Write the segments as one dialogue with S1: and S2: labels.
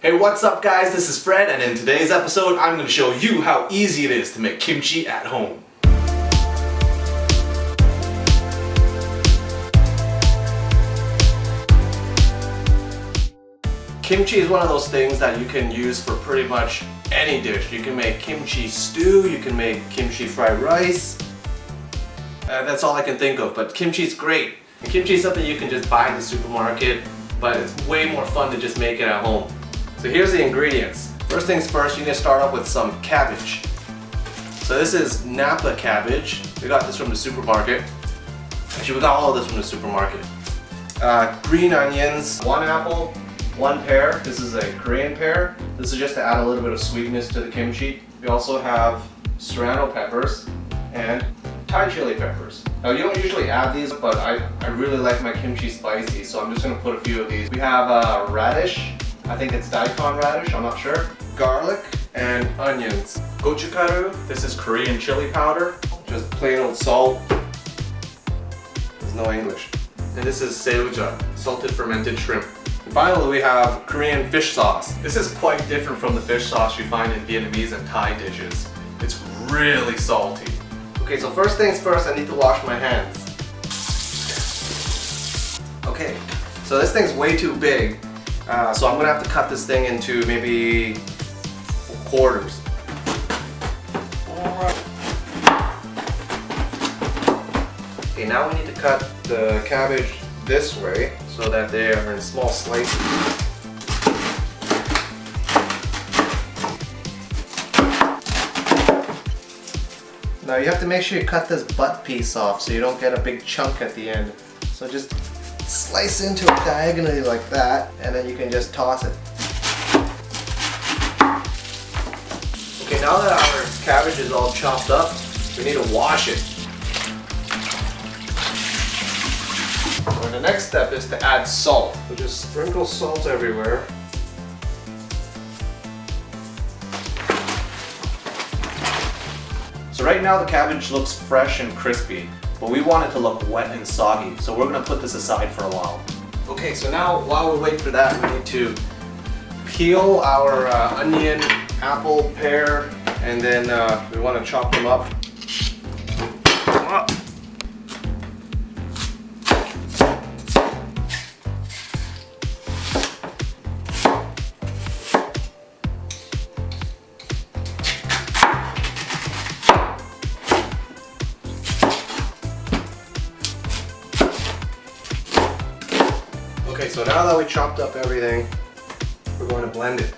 S1: Hey, what's up guys? This is Fred, and in today's episode I'm going to show you how easy it is to make kimchi at home. Kimchi is one of those things that you can use for pretty much any dish. You can make kimchi stew, you can make kimchi fried rice. That's all I can think of, but kimchi is great. And kimchi is something you can just buy in the supermarket, but it's way more fun to just make it at home. So here's the ingredients. First things first, you're going to start off with some cabbage. So this is Napa Cabbage. We got this from the supermarket. Actually, we got all of this from the supermarket. Green onions, 1 apple, 1 pear. This is a Korean pear. This is just to add a little bit of sweetness to the kimchi. We also have Serrano peppers and Thai chili peppers. Now you don't usually add these, but I really like my kimchi spicy, so I'm just going to put a few of these. We have radish. I think it's Daikon Radish, I'm not sure. Garlic and onions. Gochugaru, this is Korean chili powder. Just plain old salt. There's no English. And this is seuja, salted fermented shrimp. And finally we have Korean fish sauce. This is quite different from the fish sauce you find in Vietnamese and Thai dishes. It's really salty. Okay, so first things first, I need to wash my hands. Okay, so this thing's way too big. So I'm gonna have to cut this thing into maybe quarters. Okay, now we need to cut the cabbage this way so that they are in small slices. Now you have to make sure you cut this butt piece off so you don't get a big chunk at the end. So just slice into it diagonally like that, and then you can just toss it. Okay, now that our cabbage is all chopped up, we need to wash it. And the next step is to add salt. So just sprinkle salt everywhere. So right now the cabbage looks fresh and crispy, but we want it to look wet and soggy, so we're going to put this aside for a while. Okay, so now while we wait for that, we need to peel our onion, apple, pear, and then we want to chop them up. Okay, so now that we chopped up everything, we're going to blend it.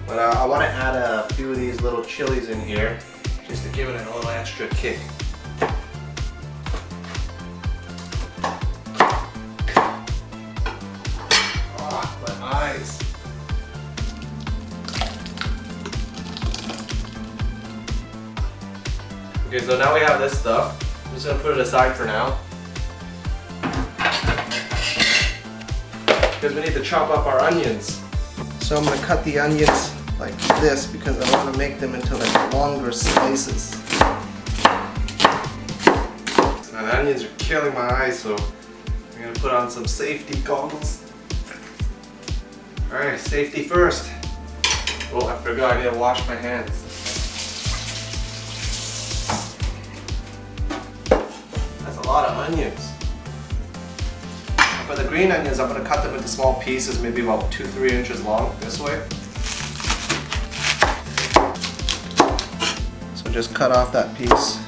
S1: But I want to add a few of these little chilies in here, just to give it a little extra kick. Oh, my eyes. Okay, so now we have this stuff. I'm just going to put it aside for now, because we need to chop up our onions. So I'm going to cut the onions like this because I want to make them into like longer slices. Now the onions are killing my eyes, so I'm going to put on some safety goggles. Alright, safety first. Oh, I forgot, I need to wash my hands. That's a lot of onions. For the green onions, I'm going to cut them into small pieces, maybe about 2-3 inches long, this way. So just cut off that piece.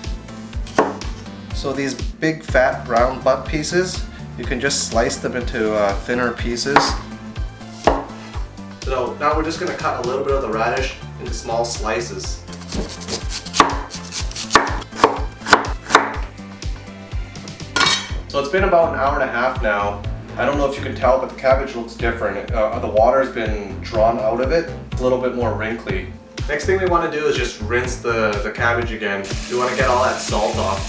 S1: So these big fat brown butt pieces, you can just slice them into thinner pieces. So now we're just going to cut a little bit of the radish into small slices. So it's been about an hour and a half now. I don't know if you can tell, but the cabbage looks different. The water's been drawn out of it. It's a little bit more wrinkly. Next thing we want to do is just rinse the cabbage again. We want to get all that salt off.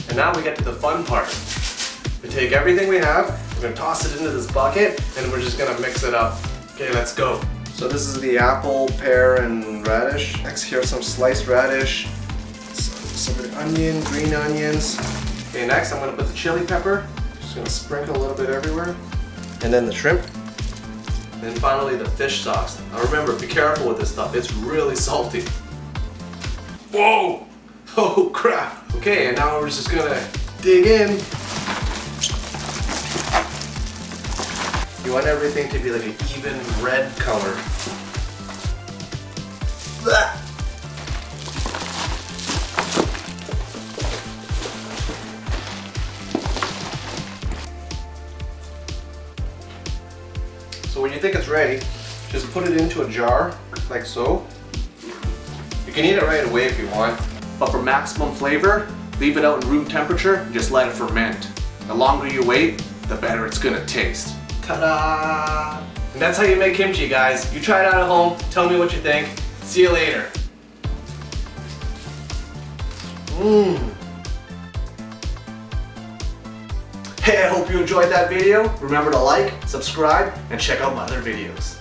S1: And now we get to the fun part. We take everything we have, we're going to toss it into this bucket, and we're just going to mix it up. Okay, let's go. So this is the apple, pear, and radish. Next, here's some sliced radish. Some of the onion, green onions. Okay, next I'm going to put the chili pepper. Just going to sprinkle a little bit everywhere. And then the shrimp. And finally the fish sauce. Now remember, be careful with this stuff. It's really salty. Whoa! Oh crap! Okay, and now we're just gonna dig in. You want everything to be like an even red color. Blah. So when you think it's ready, just put it into a jar, like so. You can eat it right away if you want, but for maximum flavor, leave it out in room temperature and just let it ferment. The longer you wait, the better it's gonna taste. Ta-da! And that's how you make kimchi, guys. You try it out at home, tell me what you think. See you later. Hey, I hope you enjoyed that video. Remember to like, subscribe, and check out my other videos.